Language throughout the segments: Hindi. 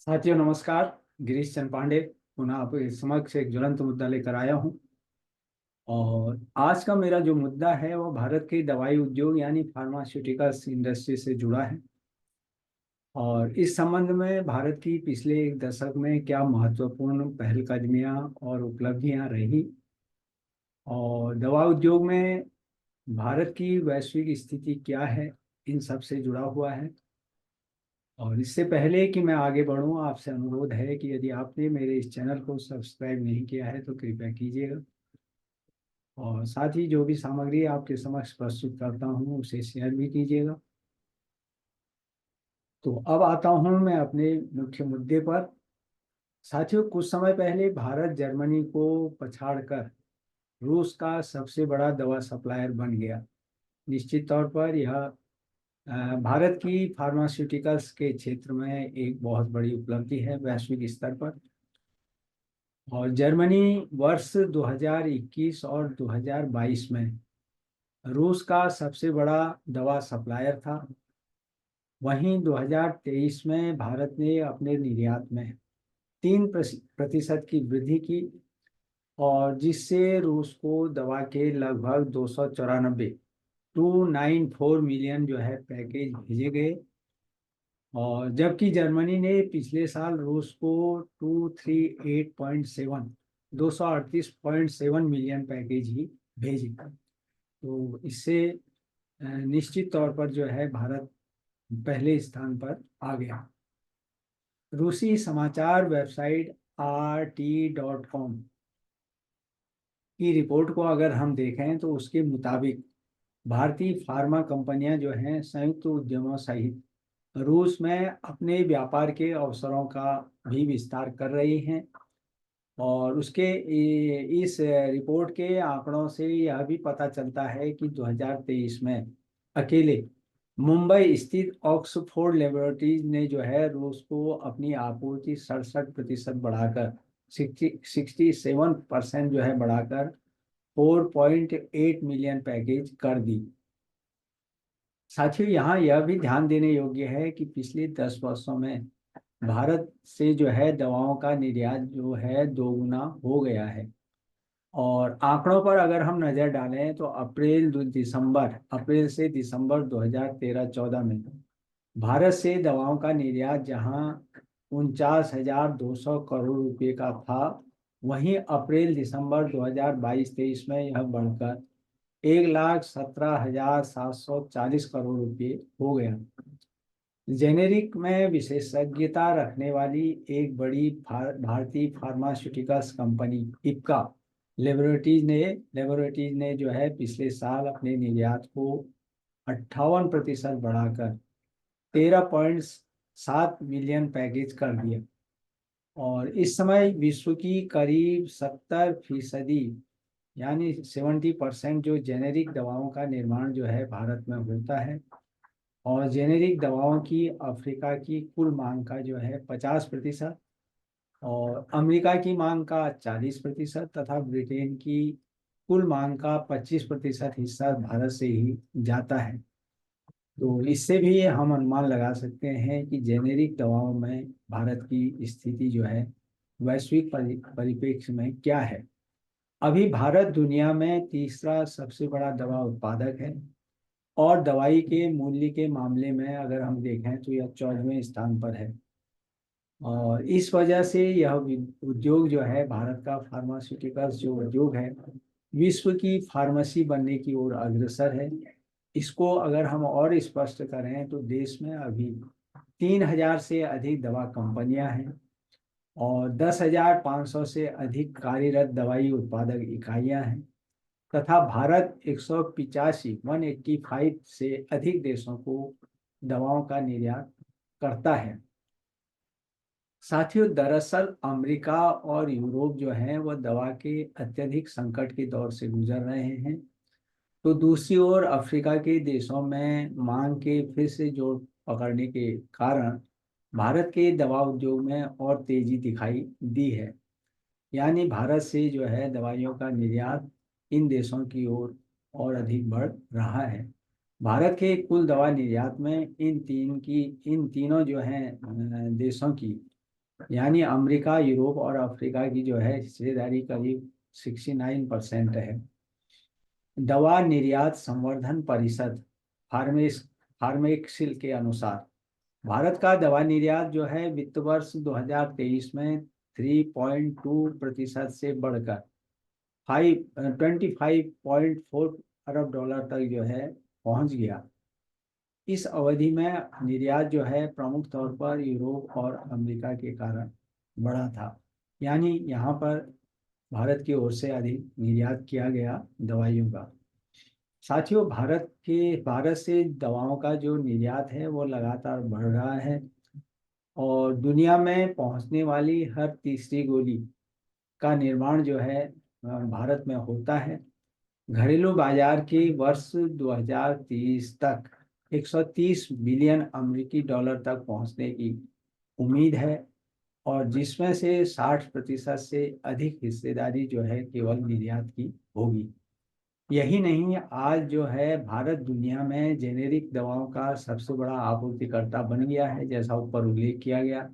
साथियों नमस्कार। गिरीश चंद पांडे पुनः आपके समक्ष एक ज्वलंत मुद्दा लेकर आया हूं। और आज का मेरा जो मुद्दा है वो भारत के दवाई उद्योग यानी फार्मास्यूटिकल्स इंडस्ट्री से जुड़ा है। और इस संबंध में भारत की पिछले एक दशक में क्या महत्वपूर्ण पहलकदमियां और उपलब्धियां रही और दवा उद्योग में भारत की वैश्विक स्थिति क्या है, इन सब से जुड़ा हुआ है। और इससे पहले कि मैं आगे बढ़ूं, आपसे अनुरोध है कि यदि आपने मेरे इस चैनल को सब्सक्राइब नहीं किया है तो कृपया कीजिएगा। और साथ ही जो भी सामग्री आपके समक्ष प्रस्तुत करता हूं उसे शेयर भी कीजिएगा। तो अब आता हूं मैं अपने मुख्य मुद्दे पर। साथियों, कुछ समय पहले भारत जर्मनी को पछाड़कर रूस का सबसे बड़ा दवा सप्लायर बन गया। निश्चित तौर पर यह भारत की फार्मास्यूटिकल्स के क्षेत्र में एक बहुत बड़ी उपलब्धि है वैश्विक स्तर पर। और जर्मनी वर्ष 2021 और 2022 में रूस का सबसे बड़ा दवा सप्लायर था। वहीं 2023 में भारत ने अपने निर्यात में 3% की वृद्धि की, और जिससे रूस को दवा के लगभग 294 मिलियन जो है पैकेज भेजे गए। और जबकि जर्मनी ने पिछले साल रूस को 238.7 मिलियन पैकेज ही भेजे। तो इससे निश्चित तौर पर जो है भारत पहले स्थान पर आ गया। रूसी समाचार वेबसाइट RT.com की रिपोर्ट को अगर हम देखें तो उसके मुताबिक भारतीय फार्मा कंपनियां जो हैं संयुक्त उद्यमों सहित रूस में अपने व्यापार के अवसरों का भी विस्तार कर रही हैं। और इस रिपोर्ट के आंकड़ों से यह भी पता चलता है कि 2023 में अकेले मुंबई स्थित ऑक्सफोर्ड लेबोरेटरीज ने जो है रूस को अपनी आपूर्ति 67% बढ़ाकर 67% जो है बढ़ाकर 4.8 मिलियन पैकेज कर दी। साथियों, यहाँ यह भी ध्यान देने योग्य है कि पिछले 10 वर्षों में भारत से जो है दवाओं का निर्यात जो है दोगुना हो गया है। और आंकड़ों पर अगर हम नजर डालें तो अप्रैल से दिसंबर 2013-14 में भारत से दवाओं का निर्यात जहां 49,200 करोड़ रुपए का था, वहीं अप्रैल दिसंबर 2022-23 में यह बढ़कर 1,17,740 करोड़ रुपए हो गया। जेनेरिक में विशेषज्ञता रखने वाली एक बड़ी भारतीय फार्मास्यूटिकल्स कंपनी इप्का लेबोरेटरीज ने जो है पिछले साल अपने निर्यात को 58% बढ़ाकर 13.7 मिलियन पैकेज कर दिया। और इस समय विश्व की करीब 70% यानी 70% जो जेनेरिक दवाओं का निर्माण जो है भारत में होता है। और जेनेरिक दवाओं की अफ्रीका की कुल मांग का जो है 50%, और अमेरिका की मांग का 40% तथा ब्रिटेन की कुल मांग का 25% हिस्सा भारत से ही जाता है। तो इससे भी हम अनुमान लगा सकते हैं कि जेनेरिक दवाओं में भारत की स्थिति जो है वैश्विक परिप्रेक्ष्य में क्या है। अभी भारत दुनिया में तीसरा सबसे बड़ा दवा उत्पादक है, और दवाई के मूल्य के मामले में अगर हम देखें तो यह 14वें स्थान पर है। और इस वजह से यह उद्योग जो है, भारत का फार्मास्यूटिकल्स जो उद्योग है, विश्व की फार्मेसी बनने की ओर अग्रसर है। इसको अगर हम और स्पष्ट करें तो देश में अभी 3,000 से अधिक दवा कंपनियां हैं, और 10,500 से अधिक कार्यरत दवाई उत्पादक इकाइयां हैं, तथा भारत 185 से अधिक देशों को दवाओं का निर्यात करता है। साथियों, दरअसल अमेरिका और यूरोप जो है वह दवा के अत्यधिक संकट के दौर से गुजर रहे हैं। तो दूसरी ओर अफ्रीका के देशों में मांग के फिर से जोर पकड़ने के कारण भारत के दवा उद्योग में और तेजी दिखाई दी है। यानी भारत से जो है दवाइयों का निर्यात इन देशों की ओर और अधिक बढ़ रहा है। भारत के कुल दवा निर्यात में इन तीनों जो हैं देशों की यानी अमेरिका, यूरोप और अफ्रीका की जो है हिस्सेदारी करीब 69% है। दवा निर्यात संवर्धन परिषद फार्मेस फार्मेक्सिल के अनुसार भारत का दवा निर्यात जो है वित्त वर्ष 2023 में 3.2% से बढ़कर 25.4 अरब डॉलर तक जो है पहुंच गया। इस अवधि में निर्यात जो है प्रमुख तौर पर यूरोप और अमेरिका के कारण बढ़ा था। यानी यहाँ पर भारत की ओर से अधिक निर्यात किया गया दवाइयों का। साथियों, भारत से दवाओं का जो निर्यात है वो लगातार बढ़ रहा है और दुनिया में पहुंचने वाली हर तीसरी गोली का निर्माण जो है भारत में होता है। घरेलू बाजार की वर्ष 2030 तक 130 बिलियन अमेरिकी डॉलर तक पहुंचने की उम्मीद है और जिसमें से 60% से अधिक हिस्सेदारी जो है केवल निर्यात की होगी। यही नहीं, आज जो है भारत दुनिया में जेनेरिक दवाओं का सबसे बड़ा आपूर्तिकर्ता बन गया है, जैसा ऊपर उल्लेख किया गया।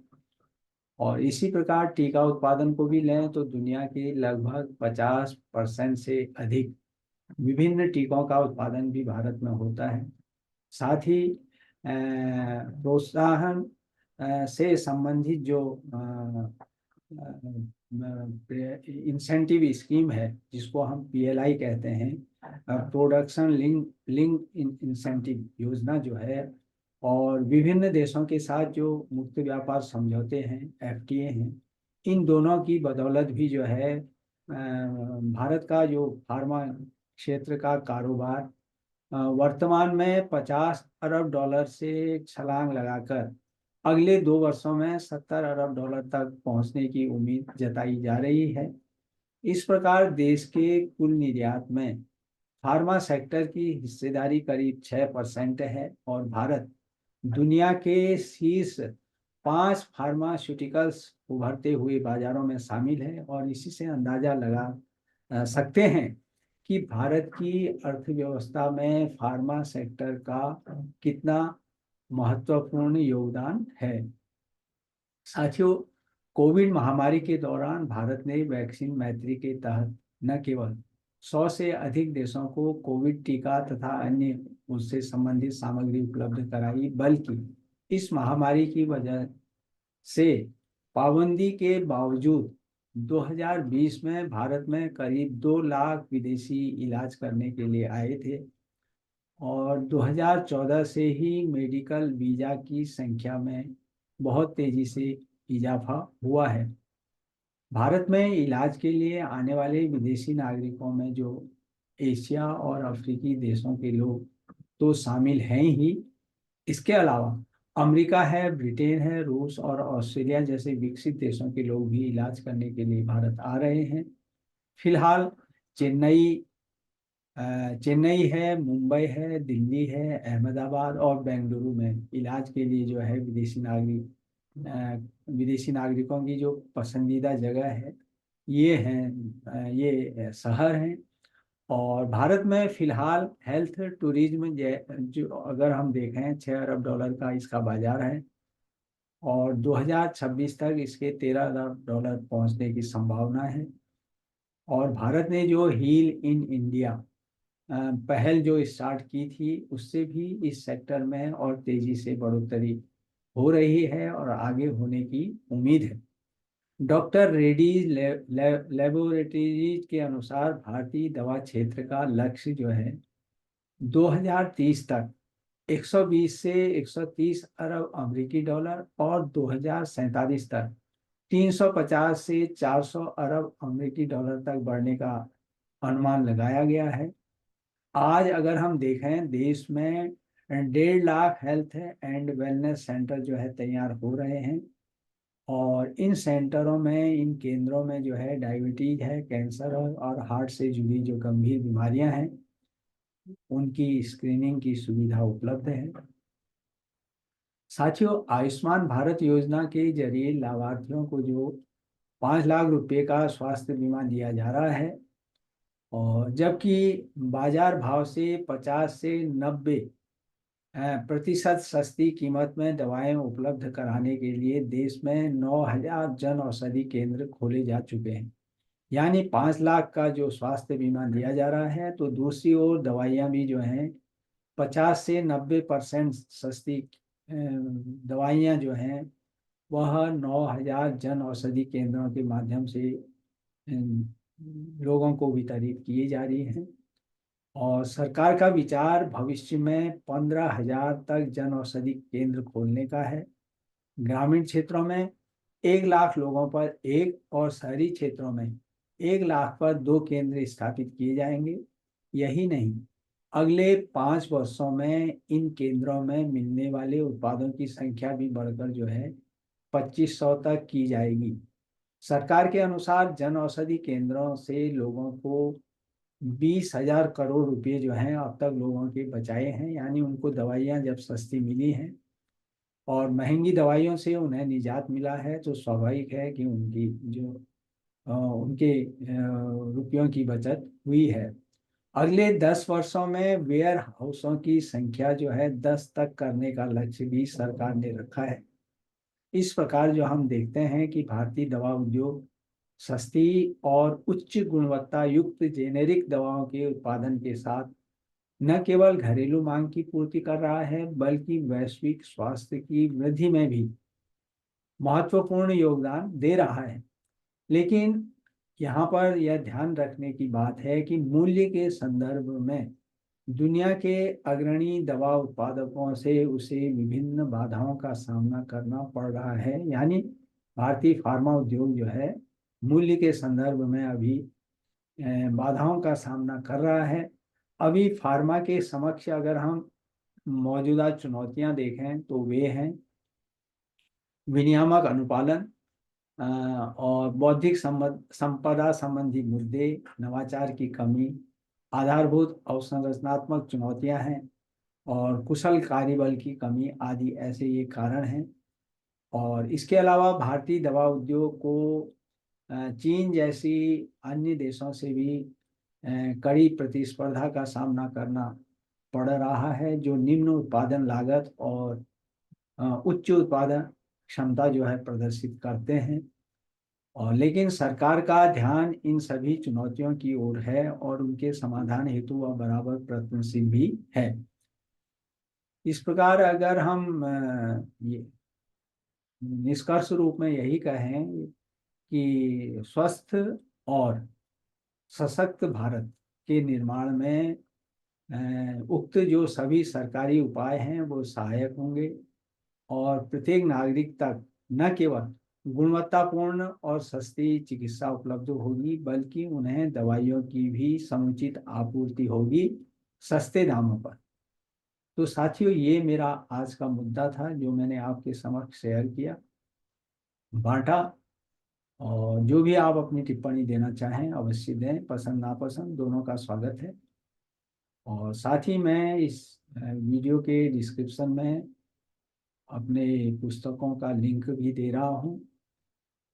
और इसी प्रकार टीका उत्पादन को भी लें तो दुनिया के लगभग 50% से अधिक विभिन्न टीकों का उत्पादन भी भारत में होता है। साथ ही प्रोत्साहन से संबंधित जो इंसेंटिव स्कीम है, जिसको हम पीएलआई कहते हैं, प्रोडक्शन लिंक इंसेंटिव योजना जो है, और विभिन्न देशों के साथ जो मुक्त व्यापार समझौते हैं, एफटीए हैं, इन दोनों की बदौलत भी जो है भारत का जो फार्मा क्षेत्र का कारोबार वर्तमान में 50 अरब डॉलर से छलांग लगाकर अगले 2 वर्षों में 70 अरब डॉलर तक पहुंचने की उम्मीद जताई जा रही है। इस प्रकार देश के कुल निर्यात में फार्मा सेक्टर की हिस्सेदारी करीब 6% है और भारत दुनिया के शीर्ष 5 फार्मास्यूटिकल्स उभरते हुए बाजारों में शामिल है। और इसी से अंदाजा लगा सकते हैं कि भारत की अर्थव्यवस्था में फार्मा सेक्टर का कितना महत्वपूर्ण योगदान है। साथियों, कोविड महामारी के दौरान भारत ने वैक्सीन मैत्री के तहत न केवल 100 से अधिक देशों को कोविड टीका तथा अन्य उससे संबंधित सामग्री उपलब्ध कराई, बल्कि इस महामारी की वजह से पाबंदी के बावजूद 2020 में भारत में करीब 2 लाख विदेशी इलाज करने के लिए आए थे और 2014 से ही मेडिकल वीजा की संख्या में बहुत तेजी से इजाफा हुआ है। भारत में इलाज के लिए आने वाले विदेशी नागरिकों में जो एशिया और अफ्रीकी देशों के लोग तो शामिल हैं ही, इसके अलावा अमेरिका है, ब्रिटेन है, रूस और ऑस्ट्रेलिया जैसे विकसित देशों के लोग भी इलाज करने के लिए भारत आ रहे हैं। फिलहाल चेन्नई है, मुंबई है, दिल्ली है, अहमदाबाद और बेंगलुरु में इलाज के लिए जो है विदेशी नागरिकों की जो पसंदीदा जगह है ये हैं, ये शहर हैं। और भारत में फिलहाल हेल्थ टूरिज्म जो अगर हम देखें 6 अरब डॉलर का इसका बाजार है और 2026 तक इसके 13 अरब डॉलर पहुंचने की संभावना है। और भारत ने जो हील इन इंडिया पहल जो स्टार्ट की थी, उससे भी इस सेक्टर में और तेजी से बढ़ोतरी हो रही है और आगे होने की उम्मीद है। डॉक्टर रेड्डीज लेबोरेटरीज के अनुसार भारतीय दवा क्षेत्र का लक्ष्य जो है 2030 तक 120 से 130 अरब अमेरिकी डॉलर और 2047 तक 350 से 400 अरब अमेरिकी डॉलर तक बढ़ने का अनुमान लगाया गया है। आज अगर हम देखें, देश में 1.5 lakh health and wellness centre जो है तैयार हो रहे हैं और इन सेंटरों में, इन केंद्रों में जो है डायबिटीज है, कैंसर और हार्ट से जुड़ी जो गंभीर बीमारियां हैं उनकी स्क्रीनिंग की सुविधा उपलब्ध है। साथियों, आयुष्मान भारत योजना के जरिए लाभार्थियों को जो 5 लाख रुपए का स्वास्थ्य बीमा दिया जा रहा है और जबकि बाजार भाव से 50 से 90 प्रतिशत सस्ती कीमत में दवाएं उपलब्ध कराने के लिए देश में 9,000 जन औषधि केंद्र खोले जा चुके हैं। यानी 5 लाख का जो स्वास्थ्य बीमा दिया जा रहा है, तो दूसरी ओर दवाइयाँ भी जो हैं 50 से 90% सस्ती दवाइयाँ जो हैं वह 9,000 जन औषधि केंद्रों के माध्यम से लोगों को वितरित किए जा रही हैं। और सरकार का विचार भविष्य में 15,000 तक जन औषधि केंद्र खोलने का है। ग्रामीण क्षेत्रों में 1 लाख लोगों पर एक और शहरी क्षेत्रों में 1 लाख पर 2 केंद्र स्थापित किए जाएंगे। यही नहीं, अगले 5 वर्षों में इन केंद्रों में मिलने वाले उत्पादों की संख्या भी बढ़कर जो है 2,500 तक की जाएगी। सरकार के अनुसार जन औषधि केंद्रों से लोगों को 20,000 करोड़ रुपए जो हैं अब तक लोगों के बचाए हैं। यानी उनको दवाइयाँ जब सस्ती मिली हैं और महंगी दवाइयों से उन्हें निजात मिला है, तो स्वाभाविक है कि उनकी जो उनके रुपयों की बचत हुई है। अगले 10 वर्षों में वेयर हाउसों की संख्या जो है 10 तक करने का लक्ष्य भी सरकार ने रखा है। इस प्रकार जो हम देखते हैं कि भारतीय दवा उद्योग सस्ती और उच्च गुणवत्ता युक्त जेनेरिक दवाओं के उत्पादन के साथ न केवल घरेलू मांग की पूर्ति कर रहा है, बल्कि वैश्विक स्वास्थ्य की वृद्धि में भी महत्वपूर्ण योगदान दे रहा है। लेकिन यहाँ पर यह ध्यान रखने की बात है कि मूल्य के संदर्भ में दुनिया के अग्रणी दवा उत्पादकों से उसे विभिन्न बाधाओं का सामना करना पड़ रहा है। यानी भारतीय फार्मा उद्योग जो है मूल्य के संदर्भ में अभी बाधाओं का सामना कर रहा है। अभी फार्मा के समक्ष अगर हम मौजूदा चुनौतियां देखें तो वे हैं विनियामक अनुपालन और बौद्धिक संपदा संबंधी मुद्दे, नवाचार की कमी, आधारभूत अवसंरचनात्मक चुनौतियां हैं और कुशल कार्यबल की कमी आदि ऐसे ये कारण हैं। और इसके अलावा भारतीय दवा उद्योग को चीन जैसी अन्य देशों से भी कड़ी प्रतिस्पर्धा का सामना करना पड़ रहा है, जो निम्न उत्पादन लागत और उच्च उत्पादन क्षमता जो है प्रदर्शित करते हैं। और लेकिन सरकार का ध्यान इन सभी चुनौतियों की ओर है और उनके समाधान हेतु वह बराबर प्रयत्नशील भी है। इस प्रकार अगर हम ये निष्कर्ष रूप में यही कहें कि स्वस्थ और सशक्त भारत के निर्माण में उक्त जो सभी सरकारी उपाय हैं वो सहायक होंगे और प्रत्येक नागरिक तक न केवल गुणवत्तापूर्ण और सस्ती चिकित्सा उपलब्ध होगी, बल्कि उन्हें दवाइयों की भी समुचित आपूर्ति होगी सस्ते दामों पर। तो साथियों, ये मेरा आज का मुद्दा था जो मैंने आपके समक्ष शेयर किया, बांटा। और जो भी आप अपनी टिप्पणी देना चाहें अवश्य दें, पसंद नापसंद दोनों का स्वागत है। और साथ ही मैं इस वीडियो के डिस्क्रिप्शन में अपने पुस्तकों का लिंक भी दे रहा हूँ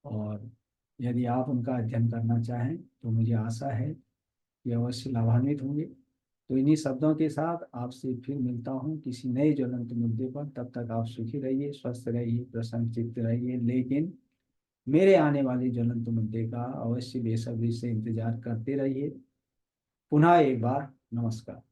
और यदि आप उनका अध्ययन करना चाहें तो मुझे आशा है कि अवश्य लाभान्वित होंगे। तो इन्हीं शब्दों के साथ आपसे फिर मिलता हूँ किसी नए ज्वलंत मुद्दे पर। तब तक आप सुखी रहिए, स्वस्थ रहिए, प्रसन्नचित्त रहिए, लेकिन मेरे आने वाले ज्वलंत मुद्दे का अवश्य बेसब्री से इंतजार करते रहिए। पुनः एक बार नमस्कार।